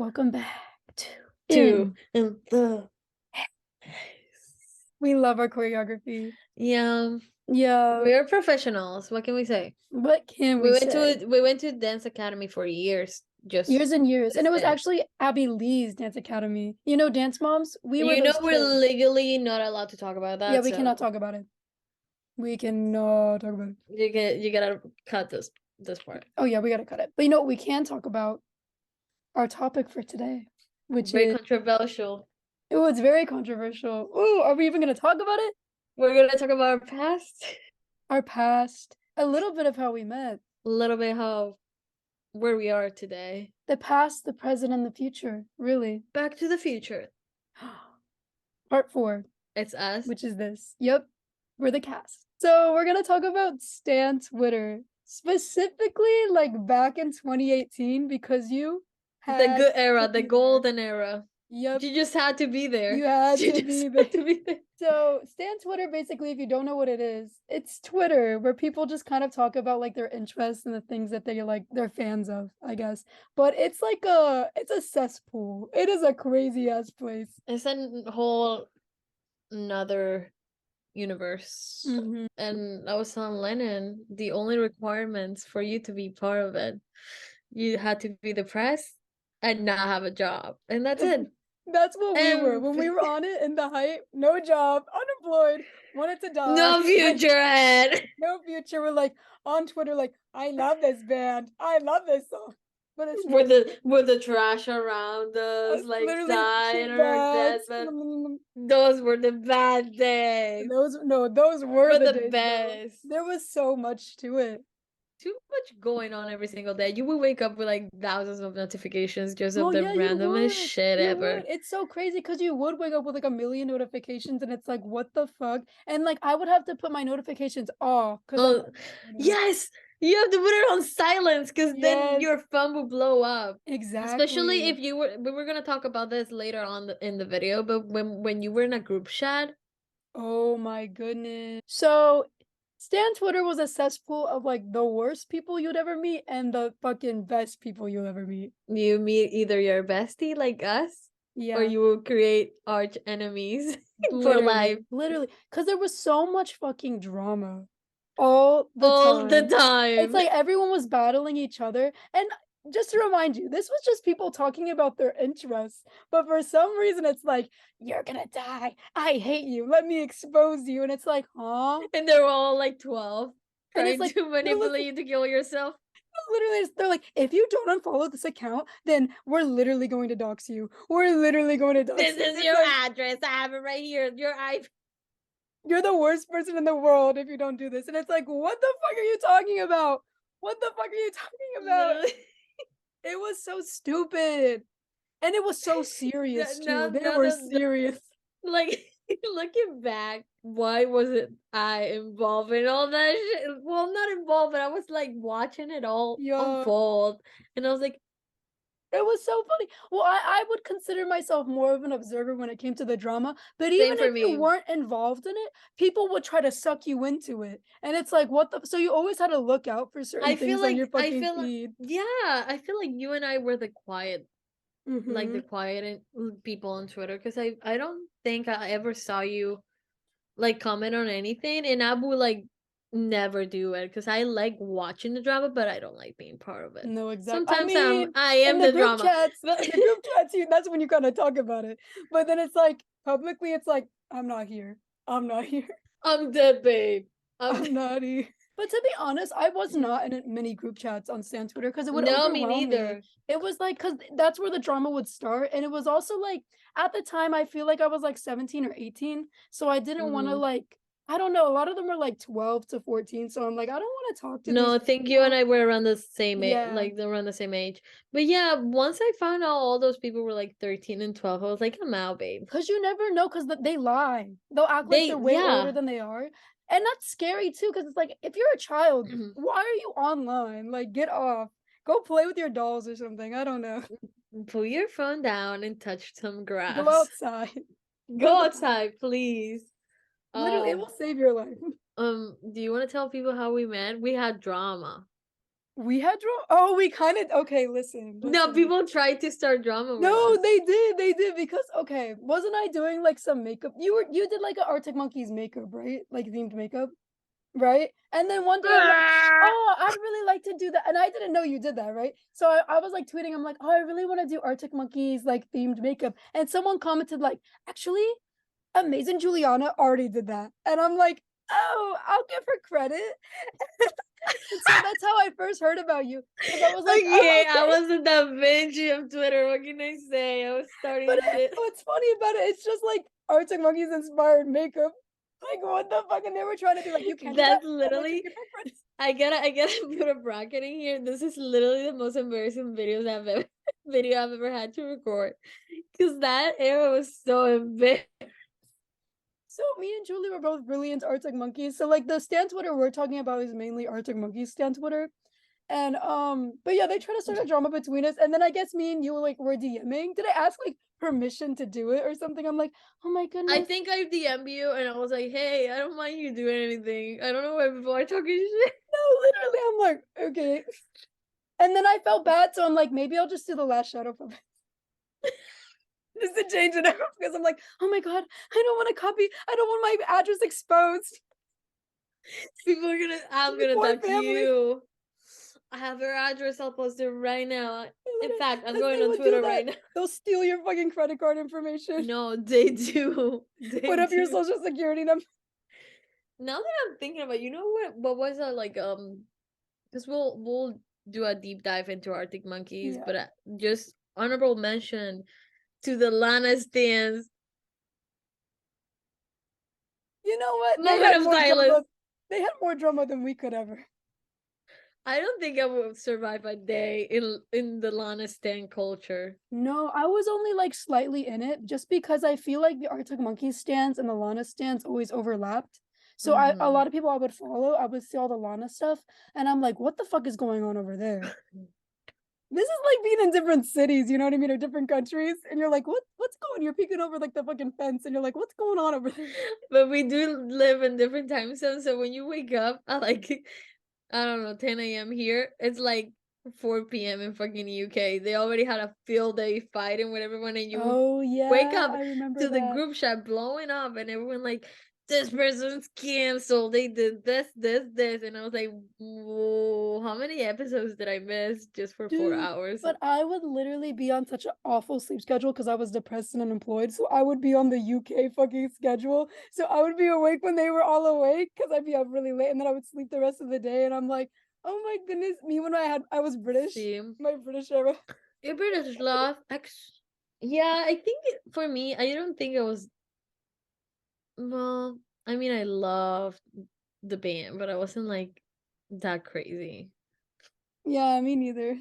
welcome back to In the We love our choreography. yeah, Yeah, we're professionals. What can we say? what can We we went say? to we went to dance academy for years, Years and years. And it was dance. actually Abby Lee's dance academy. You know, Dance Moms? We were You know those we're kids. legally not allowed to talk about Yeah, that, we cannot so talk about it. We cannot talk about it. you gotta cut this part. Oh yeah, we gotta cut it. But you know what we can talk about? Our topic for today, which Very is controversial. it was very controversial. Ooh, are we even gonna talk about it? We're gonna talk about our past, Our past, a little bit of how we met. a little bit how where we are today. The past, the present, and the future. Really. Back to the future. Part 4. It's us. Which is this. Yep, we're the cast. So we're gonna talk about Stan Twitter, specifically like back in 2018 because you The had good to era, the be there. golden era. Yep, You just had to be there. you had You to just be there. had to be there. So Stan Twitter, basically, if you don't know what it is, it's Twitter where people just kind of talk about like their interests and the things that they're fans of, I guess. But it's like it's a cesspool. It is a crazy ass place. It's a whole another universe. Mhm. And I was telling Lennon, the only requirements for you to be part of it, you had to be depressed and not have a job. And that's it. That's what we were And when we were on it in the hype. No job, unemployed, wanted to die. no Like, future ahead. no future. We're like on Twitter, like, I love this band. I love this song. But it's With the trash around us, like literally dying shit on our bags. deathbed. Those were the bad days. Those were Were the the days though. best. There was so much to it. Too much going on every single day. You will wake up with like thousands of notifications just of Well, the yeah, you randomest would. shit You ever. would. It's so crazy because you would wake up with like a million notifications and it's like, what the fuck? And like, I would have to put my notifications off because I'm Oh, like, yes, you have to put it on silence because then yes, your phone will blow up. Especially exactly. if we were gonna talk about this later on in the video, but when you were in a group chat, Oh my goodness. So, Stan Twitter was a cesspool of like the worst people you'd ever meet and the fucking best people you'll ever meet. you meet either your bestie like us, or Yeah, you will create arch enemies for literally, life literally. Because there was so much fucking drama all the all the time. It's time. like everyone was battling each other. And just to remind you, this was just people talking about their interests. But for some reason, it's like, you're gonna die. I hate you. Let me expose you. And it's like, huh? And they're all like 12, And it's trying like, to no, listen, manipulate you to kill yourself. literally, they're like, if you don't unfollow this account, then we're literally going to dox you. We're literally going to dox This you. is It's your like, address. I have it right here. Your IP. you're the worst person in the world if you don't do this. And it's like, what the fuck are you talking about? What the fuck are you talking about? Literally. It was so stupid. And it was so serious too. They Now were the serious. like looking back, why wasn't I involved in all that shit? Well, not involved, but I was like watching it all Yeah. unfold, and I was like, It was so funny. Well, I would consider myself more of an observer when it came to the drama, but same even for if you me. weren't involved in it, people would try to suck you into it. And it's like, what the? So you always had to look out for certain things on your I fucking feel like feed. yeah, I feel like you and I were the quiet, like Mm-hmm. the quiet people on Twitter, because I don't think I ever saw you like comment on anything, and I would like never do it because I like watching the drama, but I don't like being part of it. No, exact. I Sometimes mean, I in am the the group drama, chats, but that's when you kind of talk about it. But then it's like publicly, it's like, I'm not here. I'm not here. I'm dead, babe. I'm I'm not here. But to be honest, I was not in many group chats on Stan Twitter because it would no, me overwhelm me. neither. It was like because that's where the drama would start, and it was also like at the time I feel like I was like 17 or 18, so I didn't want to Hmm. like I don't know. A lot of them were like 12 to 14, so I'm like I don't want to talk to No, these I think you and people. I were around the same age, Yeah, like around the same age. But yeah, once I found out all those people were like 13 and 12, I was like, I'm out, babe. because you never know because they lie. They'll act like They, they're way older yeah. than they are, and that's scary too. Because it's like if you're a child, why are you online? Like, get off. Go play with your dolls or something. I don't know. Put your phone down and touch some Go grass. outside. Go to Go the park. outside, please. Literally, it Um, will save your life. do you want to tell people how we met? We had drama. We had drama. Oh, we kind of okay. Listen, No, listen. people tried to start drama with No, us. they did because okay, wasn't I doing like some makeup? You did like an Arctic Monkeys makeup, right? Like themed makeup, right? And then one day I'm like, Ah! oh, I'd really like to do that, and I didn't know you did that, right? So I was like tweeting, I'm like, oh, I really want to do Arctic Monkeys like themed makeup, and someone commented like, actually, Amazing Juliana already did that, and I'm like, oh, I'll give her credit. And so that's how I first heard about you because I was like, oh, Okay, I okay. was in the Vinci of Twitter. What can I say? I was But starting shit. what's funny about it, it's just like Arctic Monkeys inspired makeup. Like, what the fuck? And they were trying to be like, you can't do that. That's Don't mention literally your preference. I gotta put a bracket in here. This is literally the most embarrassing video I've ever had to record. Cause that era was so embarrassing. So me and Julie were both really into Arctic Monkeys. So like the Stan Twitter we're talking about is mainly Arctic Monkeys Stan Twitter. And but yeah, they tried to start a drama between us. And then I guess me and you like were DMing. Did I ask like permission to do it or something? I'm like, oh my I goodness. think I DM you and I was like, hey, I don't mind you doing anything. I don't know why people are talking shit. No, literally, I'm like, okay. And then I felt bad, so I'm like, maybe I'll just do the last shadow puppet. Just to change it up because I'm like, oh my god, I don't want to copy. I don't want my address exposed. People are gonna I'm My gonna poor talk to family. you. I have her address, I'll post it right now. In fact, I'm Because going they on would do Twitter that. right now. They'll steal your fucking credit card information. No, they do. Put They up your do. social security number. Now that I'm thinking about, you know what was that like because we'll do a deep dive into Arctic Monkeys, Yeah. but just honorable mention to the Lana stands. You know what? They Moment had of more silence. drama. They had more drama than we could ever. I don't think I would survive a day in the Lana stan culture. No, I was only like slightly in it just because I feel like the Arctic Monkeys stands and the Lana stands always overlapped. So a Mm-hmm. lot of people I would follow, I would see all the Lana stuff, and I'm like, what the fuck is going on over there? This is like being in different cities, you know what I mean, or different countries, and you're like, what's going? You're peeking over like the fucking fence, and you're like, what's going on over there? But we do live in different time zones, so when you wake up at like I don't know 10 a.m. here, it's like 4 p.m. in fucking UK. They already had a field day fighting with everyone, and you Oh wake yeah, up I remember to the that. group chat blowing up, and everyone like this person's canceled. They did this, and I was like, whoa, how many episodes did I miss just for four Dude, hours? but I would literally be on such an awful sleep schedule because I was depressed and unemployed. So I would be on the UK fucking schedule. So I would be awake when they were all awake because I'd be up really late and then I would sleep the rest of the day. And I'm like, oh my goodness. Me when I was British, See, my British era. your British love, yeah, I think for me, I don't think it was. Well, I mean, I loved the band, but I wasn't like that crazy. Yeah, me neither.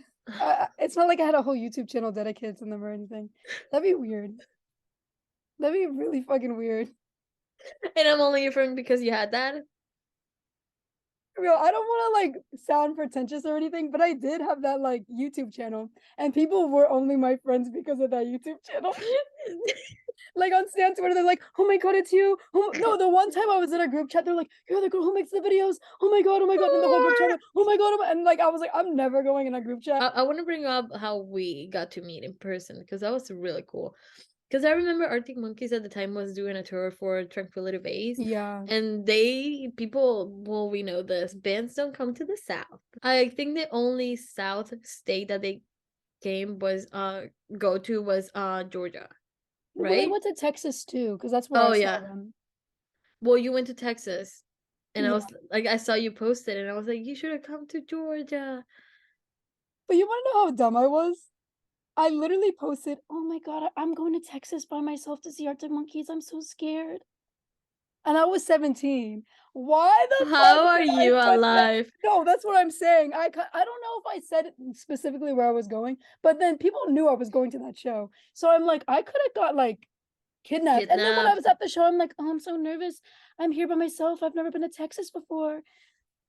It's not like I had a whole YouTube channel dedicated to them or anything. That'd be weird. That'd be really fucking weird. And I'm only your friend because you had that. Real, I don't want to like sound pretentious or anything, but I did have that like YouTube channel, and people were only my friends because of that YouTube channel. Like on Stan Twitter, they're like, "Oh my god, it's you!" Oh, no, the one time I was in a group chat, they're like, "You're the girl who makes the videos." Oh my god, and the whole group chat, "Oh my god," and like I was like, "I'm never going in a group chat." I want to bring up how we got to meet in person because that was really cool. Because I remember Arctic Monkeys at the time was doing a tour for Tranquility Base, Yeah, and well, we know this, bands don't come to the South. I think the only South state that they came was go to was Georgia, well, they right? went to Texas too, because that's where I Oh saw yeah. them. Well, you went to Texas, and I Yeah, was like, I saw you posted, and I was like, you should have come to Georgia. but you want to know how dumb I was? I literally posted, "Oh my god, I'm going to Texas by myself to see Arctic Monkeys. I'm so scared." And I was 17. Why the fuck How are did I you put that? alive? No, that's what I'm saying. I don't know if I said it specifically where I was going, but then people knew I was going to that show. So I'm like, I could have got like kidnapped. And then when I Kidnapped. was at the show, I'm like, oh, I'm so nervous. I'm here by myself. I've never been to Texas before.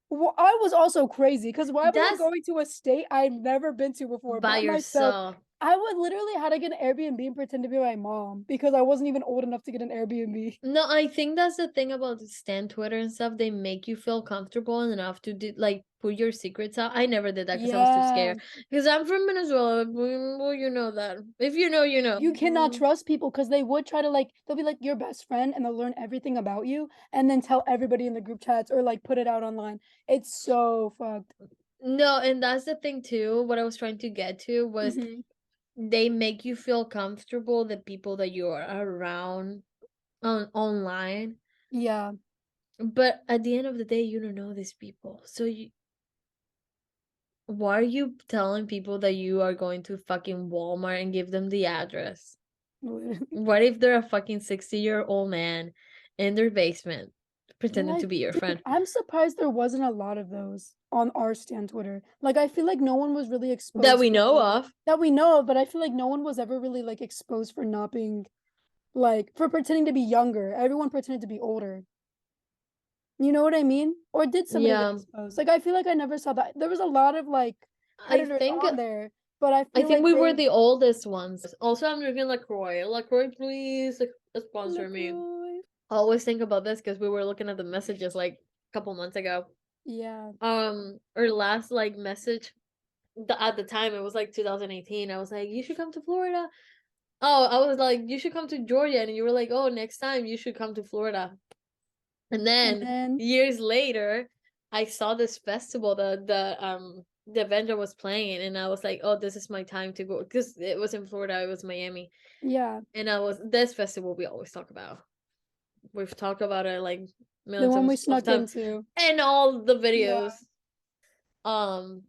Well, I was also crazy because why was I That's going to a state I'd never been to before by by myself? yourself. I would literally had to get an Airbnb and pretend to be my mom because I wasn't even old enough to get an Airbnb. No, I think that's the thing about Stan Twitter and stuff. They make you feel comfortable enough to do like put your secrets out. I never did that because I was too Yeah. scared. Because I'm from Venezuela. Well, you know that. If you know, you know. You cannot trust people because they would try to like they'll be like your best friend and they'll learn everything about you and then tell everybody in the group chats or like put it out online. It's so fucked. No, and that's the thing too. What I was trying to get to was Hmm. they make you feel comfortable, the people that you are around online. Yeah. But at the end of the day, you don't know these people. So why are you telling people that you are going to fucking Walmart and give them the address? Literally. What if they're a fucking 60-year-old man in their basement pretending Like, to be your dude, friend? I'm surprised there wasn't a lot of those on our stan Twitter. Like, I feel like no one was really That exposed we for know of. that we know of, but I feel like no one was ever really like exposed for not being like for pretending to be younger. Everyone pretended to be older. You know what I mean? Or did somebody get Yeah. exposed? Like, I feel like I never saw that. There was a lot of like I predators think on there, but I I feel think like we were they the oldest ones. Also, I'm drinking LaCroix. LaCroix, please sponsor me. LaCroix. I always think about this because we were looking at the messages like a couple months ago. Yeah. Our last like message at the time it was like 2018. I was like, you should come to Florida. Oh, I was like, you should come to Georgia, and you were like, oh, next time you should come to Florida. And And then then years later, I saw this festival the vendor was playing, and I was like, oh, this is my time to go because it was in Florida, it was Miami, yeah, and I was this festival we always talk about. We've talked about it like the millions one we of snuck times, into. and all the Yeah. videos. Um,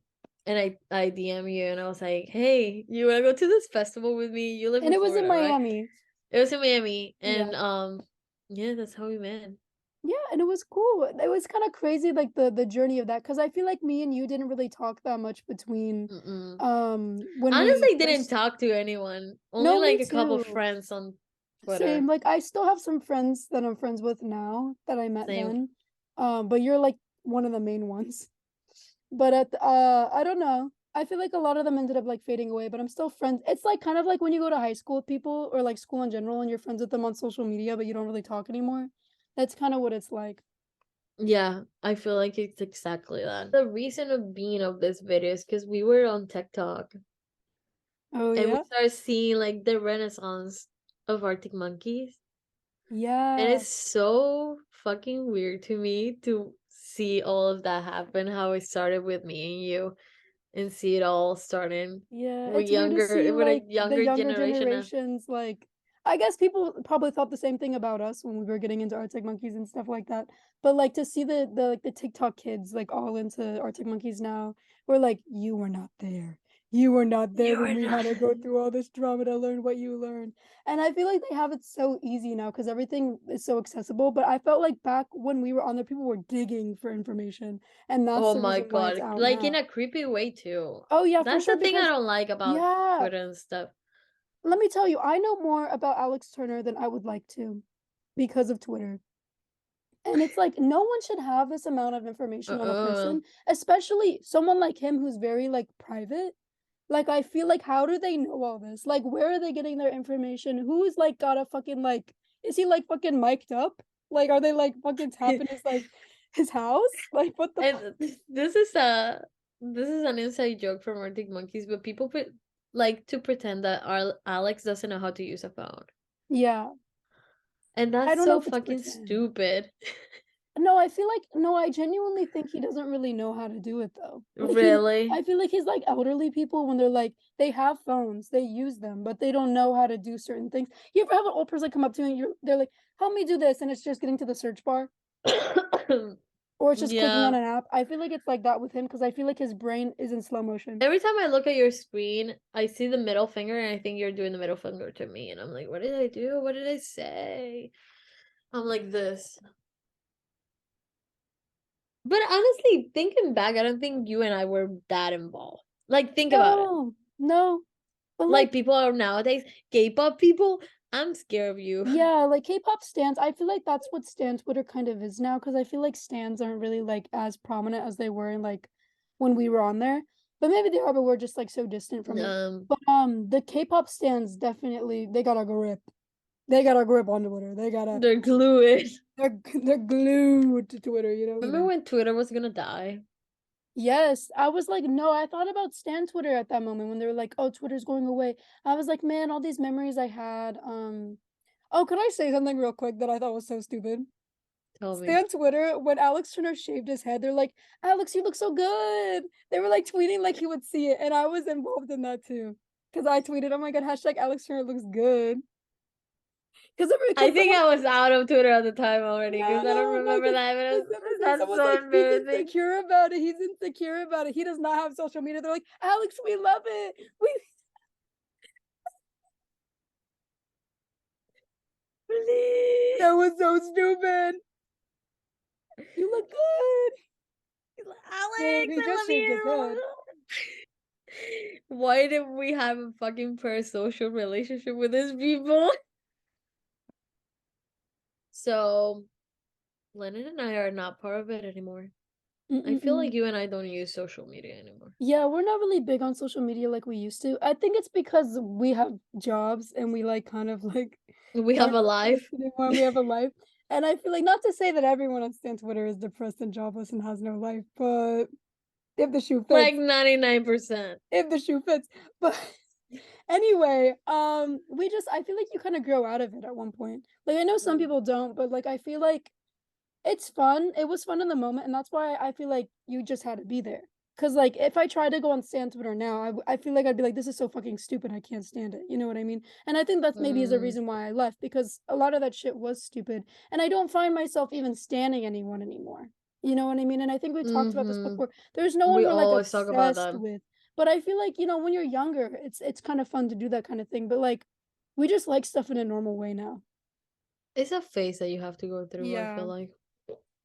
and I DM you, and I was like, hey, you wanna go to this festival with me? You live And in it was in Florida, right? Miami. It was in Miami, Yeah. and yeah, that's how we met. Yeah, and it was cool. It was kind of crazy, like the journey of that, because I feel like me and you didn't really talk that much between, Mm-mm. when we Honestly, didn't first. talk to anyone. Only No, me like a couple too. friends on Same. Twitter. Like I still have some friends that I'm friends with now that I met Same. then, but you're like one of the main ones. But I don't know. I feel like a lot of them ended up like fading away, but I'm still friends. It's like kind of like when you go to high school with people or like school in general and you're friends with them on social media, but you don't really talk anymore. That's kind of what it's like. Yeah, I feel like it's exactly that. The reason of being of this video is because we were on TikTok Oh and we yeah? started seeing like the renaissance of Arctic monkeys. And Yeah. it's so fucking weird to me to see all of that happen, how it started with me and you, and see it all starting Yeah, with it's weird to see a like the younger younger generation now. generations like I guess people probably thought the same thing about us when we were getting into Arctic Monkeys and stuff like that. But like to see the like the TikTok kids like all into Arctic Monkeys now, we're like, you were not there. You were not there You when are we had not. to go through all this drama to learn what you learned. And I feel like they have it so easy now because everything is so accessible. But I felt like back when we were on there, people were digging for information. And that's Oh the my reason why it's god, out like in now. a creepy way too. Oh yeah, for That's sure. the thing I Because don't like about yeah, Twitter and stuff. let me tell you, I know more about Alex Turner than I would like to because of Twitter. And it's like no one should have this amount of information on a Uh-uh. person, especially someone like him who's very like private. Like I feel like how do they know all this? Like where are they getting their information? Who's like got a fucking like is he like fucking mic'd up? Like are they like fucking tapping his like his house? Like what the fuck? And this is an inside joke from Arctic Monkeys, but people like to pretend that our Alex doesn't know how to use a phone. Yeah. And I that's don't know so if it's fucking pretend. stupid. No, I feel like no, I genuinely think he doesn't really know how to do it though. Like I Really? feel like he's like elderly people when they're like they have phones, they use them, but they don't know how to do certain things. You ever have an old person come up to you and they're like, "Help me do this," and it's just getting to the search bar or it's just clicking on Yeah. an app. I feel like it's like that with him because I feel like his brain is in slow motion. Every time I look at your screen, I see the middle finger and I think you're doing the middle finger to me. And I'm like, what did I do? What did I say? I'm like this. But honestly, thinking back, I don't think you and I were that involved. Like, think about it. No, no, but Like, like people are nowadays, K-pop people, I'm scared of you. yeah, like K-pop stans, I feel like that's what stan Twitter kind of is now because I feel like stans aren't really like as prominent as they were in like when we were on there. But maybe they are, but we're just like so distant from it. Um, But the K-pop stans definitely they got a grip. They got a grip on Twitter. they're glued. They're they're glued to Twitter, you know? Remember when Twitter was gonna die? Yes, I was like, no, I thought about Stan Twitter at that moment when they were like, "Oh, Twitter's going away." I was like, "Man, all these memories I had." Oh, could I say something real quick that I thought was so stupid? Tell me. Stan Twitter, when Alex Turner shaved his head, they're like, "Alex, you look so good." They were like tweeting like he would see it, and I was involved in that too. Cause I tweeted, "Oh my god, hashtag Alex Turner looks good." I Because think someone I was out of Twitter at the time already because I don't no, no, remember that. But because that's someone's so like, "He's embarrassing. insecure about it. He's insecure about it. He does not have social media." They're like, "Alex, we love it. We." Please. That was so stupid. You look good. Man, Alex, he I just love shaved his head. you. Why did we have a fucking parasocial relationship with these people? So, Lennon and I are not part of it anymore. I feel Mm-mm-mm. like you and I don't use social media anymore. Yeah, we're not really big on social media like we used to. I think it's because we have jobs and we like kind of like We have aren't a depressed life. anymore. And we have a life. And I feel like not to say that everyone on Stan Twitter is depressed and jobless and has no life, but if the shoe Like fits, 99%. if the shoe fits. But anyway, we just I feel like you kind of grow out of it at one point. Like I know some Mm. people don't, but like I feel like it's fun. It was fun in the moment, and that's why I feel like you just had to be there. Cause like if I tried to go on Stan Twitter now, I feel like I'd be like, this is so fucking stupid. I can't stand it. You know what I mean? And I think that's maybe is a Mm. reason why I left because a lot of that shit was stupid, and I don't find myself even standing anyone anymore. You know what I mean? And I think we talked about this Mhm. before. There's no one We we're like always talk about obsessed that. with, but I feel like when you're younger, it's kind of fun to do that kind of thing. But like, we just like stuff in a normal way now. It's a phase that you have to go through, I feel Yeah, like.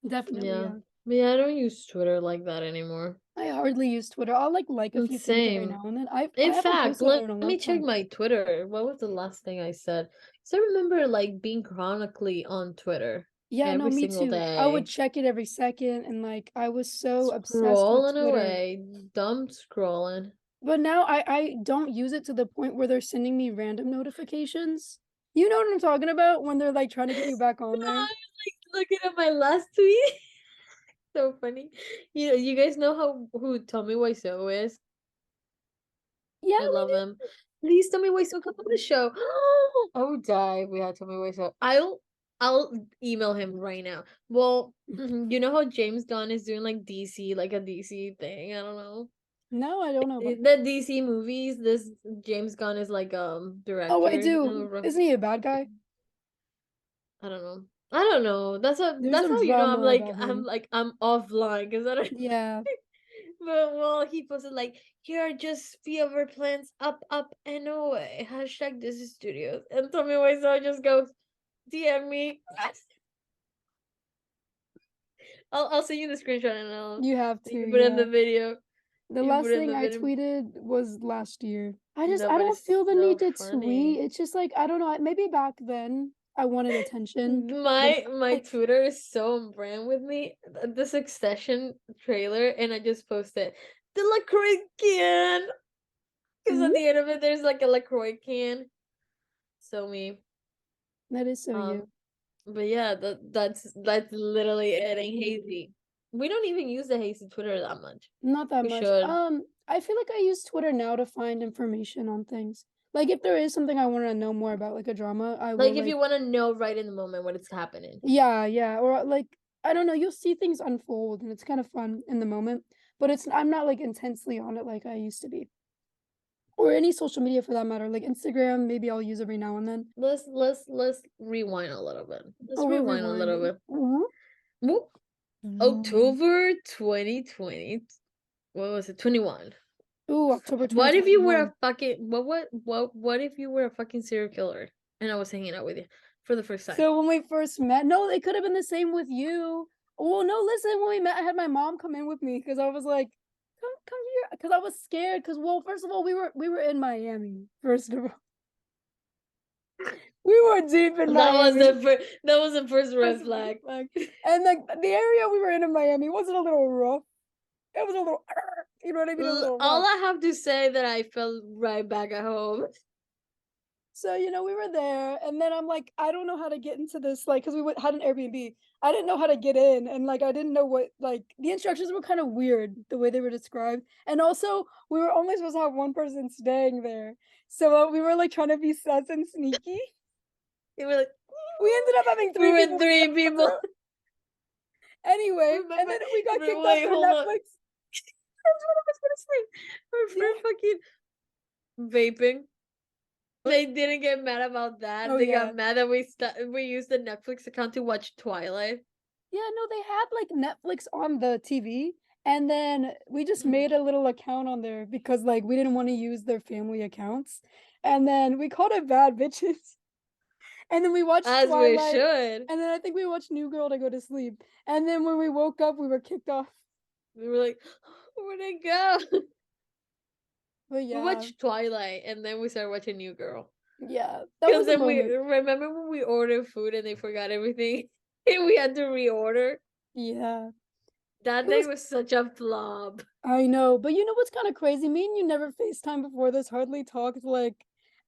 definitely. Yeah. Yeah. But yeah, I don't use Twitter like that anymore. I hardly use Twitter. I'll like a few things every Same. now and then. I In haven't fact, posted on it let in a long me check time. my Twitter. What was the last thing I said? So I remember like being chronically on Twitter Yeah, no, every me single too. I would day, check it every second and like I was so obsessed with scrolling Twitter. away, dumb scrolling. But now I don't use it to the point where they're sending me random notifications. You know what I'm talking about when they're like trying to get you back on No, there? I was like looking at my last tweet. So funny. You guys know how who Tommy Wiseau is? Yeah, I we love him. Please tell me Wiseau come on the show. I would die if we had Tommy Wiseau. I'll email him right now. Well, do. you know how James Gunn is doing like DC, like a DC thing. I don't know. No, I don't know about that. The DC movies. This James Gunn is like Oh, I director. do. Isn't he a bad guy? I don't know. I don't know. There's That's some how you know drama about him. I'm offline because I don't. Yeah, But well, he posted like, "Here are just few of our plans up and away." Hashtag this is studios. And Tommy Wiseau just goes, DM me. I'll send you the screenshot and you have to, you can put it in the yeah. video. The You can put last it in thing the I video. tweeted was last year. No, I but don't it's feel the so need to tweet. funny. It's just like I don't know. Maybe back then I wanted attention, but now, My like, Twitter is so on brand with me. The Succession trailer, and I just posted the LaCroix can because at mm, the end of it, there's like a LaCroix can. So me. that is so you. Um, but yeah, that's literally it. And Hazy, we don't even use the Hazy Twitter that much. Not that We much. should. I feel like I use Twitter now to find information on things. Like if there is something I want to know more about, like a drama, I Like will if like you want to know right in the moment what is happening. yeah, yeah, or like I don't know. You'll see things unfold, and it's kind of fun in the moment. But I'm not like intensely on it like I used to be. Or any social media for that matter, like Instagram, maybe I'll use every now and then. Let's rewind a little bit. Let's Oh, we're rewind a little rewinding. bit. Mhm. Whoop. October 2020. What was it? 21. Ooh, October What if you were a 2021. fucking what if you were a fucking serial killer and I was hanging out with you for the first time? So when we first met, no, it could have been the same with you. Well, no, listen, when we met, I had my mom come in with me because I was like, come here, because I was scared. Because well, first of all, we were in Miami. First of all, we were deep in Miami. That was the first That's red a red flag. flag. And like the area we were in Miami wasn't a little rough. It was a little, you know what I mean, a little rough. All I have to say that I felt right back at home. So, we were there, and then I'm like, I don't know how to get into this, like, because had an Airbnb. I didn't know how to get in, and like, I didn't know what, like, the instructions were kind of weird the way they were described. And also, we were only supposed to have one person staying there. So we were like trying to be sus and sneaky. They were like, We ended up having we three were people in three the people. room. Anyway, and Remember, then we got kicked off wait, their hold on. Netflix. That's what I was gonna say. We're Yeah. fucking vaping. They didn't get mad about that. Oh They yeah. got mad that we used the Netflix account to watch Twilight. Yeah, no, they had like Netflix on the TV, and then we just Mm. made a little account on there because like we didn't want to use their family accounts. And then we called it Bad Bitches. And then we watched As we Twilight, should. and then I think we watched New Girl to go to sleep. And then when we woke up, we were kicked off. We were like, where'd it go? But We yeah, watched Twilight and then we started watching New Girl. yeah, that Because was a then we moment. remember when we ordered food and they forgot everything and we had to reorder. Yeah, That it day was. was such a flop. I know, but you know what's kind of crazy? Me and you never FaceTime before this, hardly talked, like,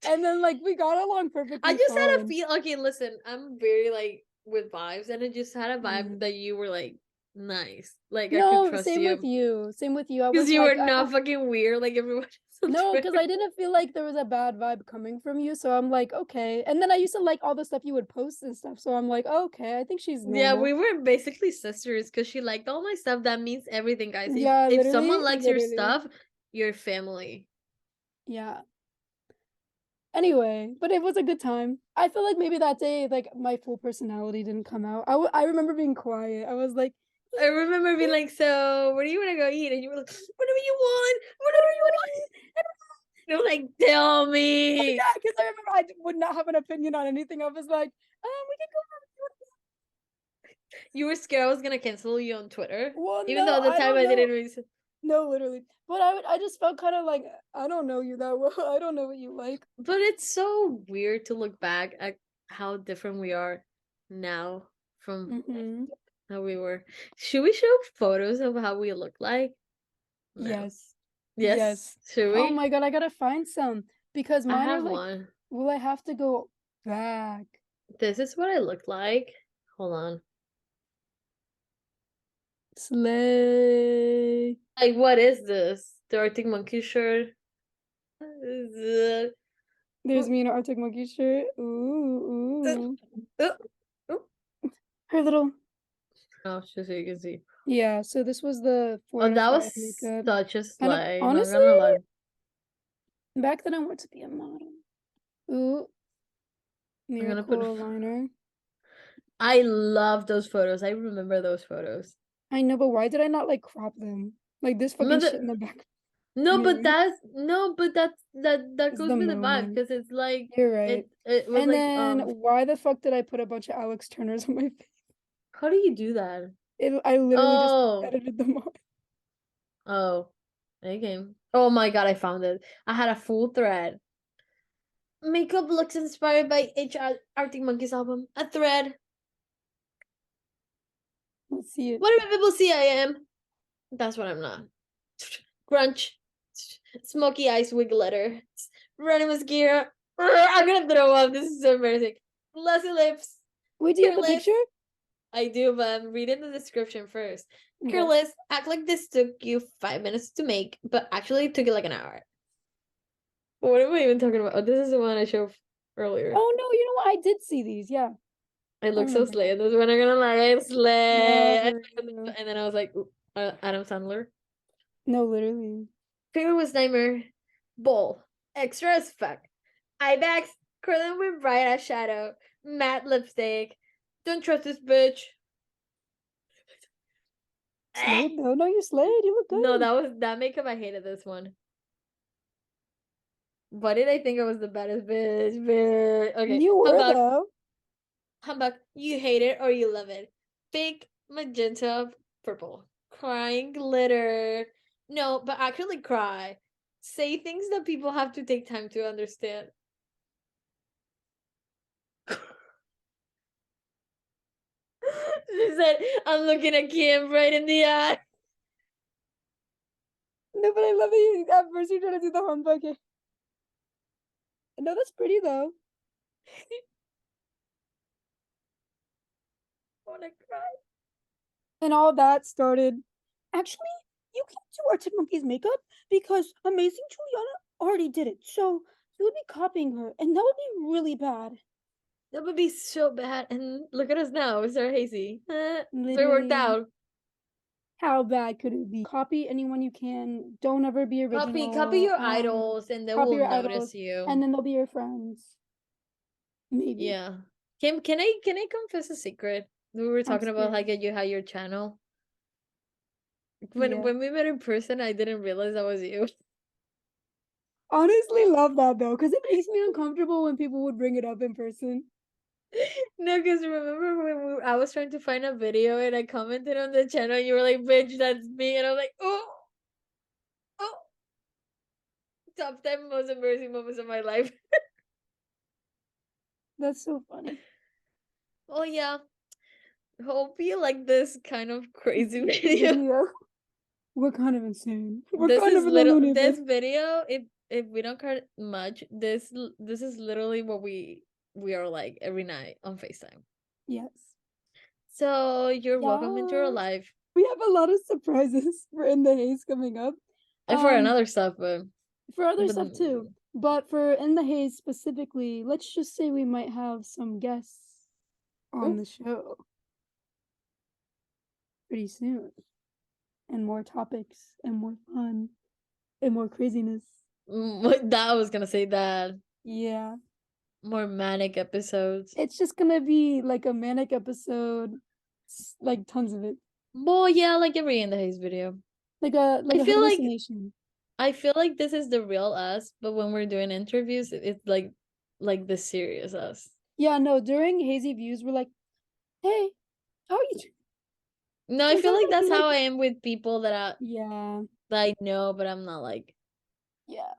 and then like we got along I perfectly just had a fine. feel. Okay, listen, I'm very like with vibes, and I just had a vibe Mm. that you were like nice, like I could No, trust same with you you. Same with you. I because was you were like, not fucking weird like everyone else on no, because Twitter. I didn't feel like there was a bad vibe coming from you. So I'm like, okay. And then I used to like all the stuff you would post and stuff. So I'm like, okay, I think she's Yeah, normal. we were basically sisters because she liked all my stuff. That means everything, guys. If Yeah, if someone literally, likes your literally. stuff, your family. Yeah. Anyway, but it was a good time. I feel like maybe that day, like my full personality didn't come out. I remember being quiet. I was like, I remember being like, "So, where do you want to go eat?" And you were like, "Whatever you want, whatever whatever you you want want." to eat. And I was like, "Tell Oh me." yeah, because I remember I would not have an opinion on anything. I was like, we can go. You were scared I was gonna cancel you on Twitter, Well, even no, though at the I time don't I know. didn't really. No, literally. But I just felt kind of like I don't know you that well. I don't know what you like. But it's so weird to look back at how different we are now from Mm-hmm. how we were. Should we show photos of how we look like? No. Yes. Yes. Yes. Should Oh we? my God, I gotta find some because I mine are have like, one. will I have to go back? This is what I look like. Hold on. Slay. Like, what is this? The Arctic Monkey shirt? Uh, There's ooh, me in an Arctic Monkey shirt. Ooh, ooh. uh, ooh. Her little. Oh, just so you can see. Yeah, so this was the four Oh, out of that five was makeup. such a Kind of slay. Not honestly, gonna lie. back then I wanted to be a model. Ooh, I'm gonna put. miracle liner. I love those photos. I remember those photos. I know, but why did I not like crop them? Like this fucking shit in the Remember back. no, but Anyway, that's no, but that it's goes the with the vibe moment. because it's like You're right. it was And like then why the fuck did I put a bunch of Alex Turners on my face? how do you do that? I literally just Oh, edited them all. oh, okay. Oh my god, I found it. I had a full thread. Makeup looks inspired by Arctic Monkeys album. A thread. Let's see it. What do people see I am? That's what I'm not. Crunch. Smoky eyes with glitter. Running mascara. I'm gonna throw up. This is so embarrassing. Glossy lips. Wait, do you have the Careless. picture? I do, but I'm reading the description first. Okay. Careless. Act like this took you 5 minutes to make, but actually it took you like an hour. What am I even talking about? Oh, this is the one I showed earlier. Oh no, you know what? I did see these. Yeah, It I looks so remember slay. now. This one I'm gonna lie, No, slay. for real. And then I was like, ooh, Adam Sandler. No, literally. Favorite was Nightmare. Bowl. Extra as fuck. Eye bags. Curling with bright eyeshadow. Matte lipstick. Don't trust this bitch. Slayed though. No, you slayed. You look No, good. that was that makeup. I hated this one. Why did I think I was the baddest bitch? Bitch. Okay, You were humbug. though. Humbug. You hate it or you love it. Pink, magenta, purple. Crying glitter. No, but actually cry. Say things that people have to take time to understand. She said, I'm looking at Kim right in the eye. No, but I love that you at first you're trying to do the humbug. No, that's pretty though. I wanna cry. And all that started. Actually, you can't do Arctic Monkey's makeup because Amazing Juliana already did it. So you would be copying her, and that would be really bad. That would be so bad. And look at us now. It's our Hazy. We worked Literally, out. how bad could it be? Copy anyone you can. Don't ever be Copy original. your idols and they Copy will your idols, notice you. and then they'll be your friends. Maybe. Yeah. Can I confess a secret? We were I'm talking about scared. like you had your channel. When Yeah. when we met in person, I didn't realize that was you. Honestly, love that though, because it makes me uncomfortable when people would bring it up in person. No, because remember when I was trying to find a video and I commented on the channel, and you were like, "Bitch, that's me," and I'm like, "Oh, oh, top 10 most embarrassing moments of my life." That's so funny. Oh yeah, hope you like this kind of crazy video. Video. We're kind of insane. We're This kind is of in the little loony bin. this video. If we don't cut much, this is literally what we are like every night on FaceTime. Yes. So you're welcome into our Yes. life We have a lot of surprises for In the Haze coming up. and for Um, another stuff, for other but stuff too. But for In the Haze specifically, let's just say we might have some guests on ooh, the show pretty soon. And more topics and more fun and more craziness. that I was gonna say that Yeah. more manic episodes. It's just gonna be like a manic episode, like tons of it. Well, yeah, like every in the Haze video. Like I a feel like hallucination. I feel like this is the real us, but when we're doing interviews, it's like the serious us. Yeah, no, during Hazy Views, we're like, hey, how are you doing? No, I feel Sometimes like it'll be that's like, how I am with people yeah, that I know, but I'm not like. yeah.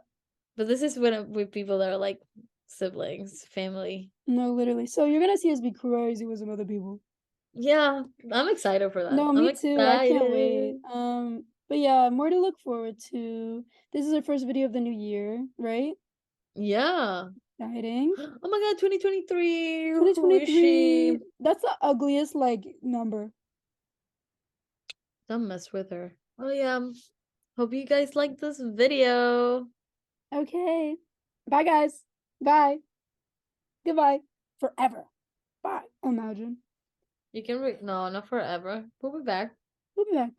But this is when with people that are like siblings, family. No, literally. So you're gonna see us be crazy with some other people. Yeah, I'm excited for that. No, I'm me too. I can't wait. excited. But yeah, more to look forward to. This is our first video of the new year, right? Yeah. Exciting. Oh my god, 2023. Who is she? 2023. That's the ugliest like number. Don't mess with her. Oh yeah. Hope you guys like this video. Okay. Bye guys. Bye. Goodbye. Forever. Bye. Imagine. You can no, not forever. We'll be back. We'll be back.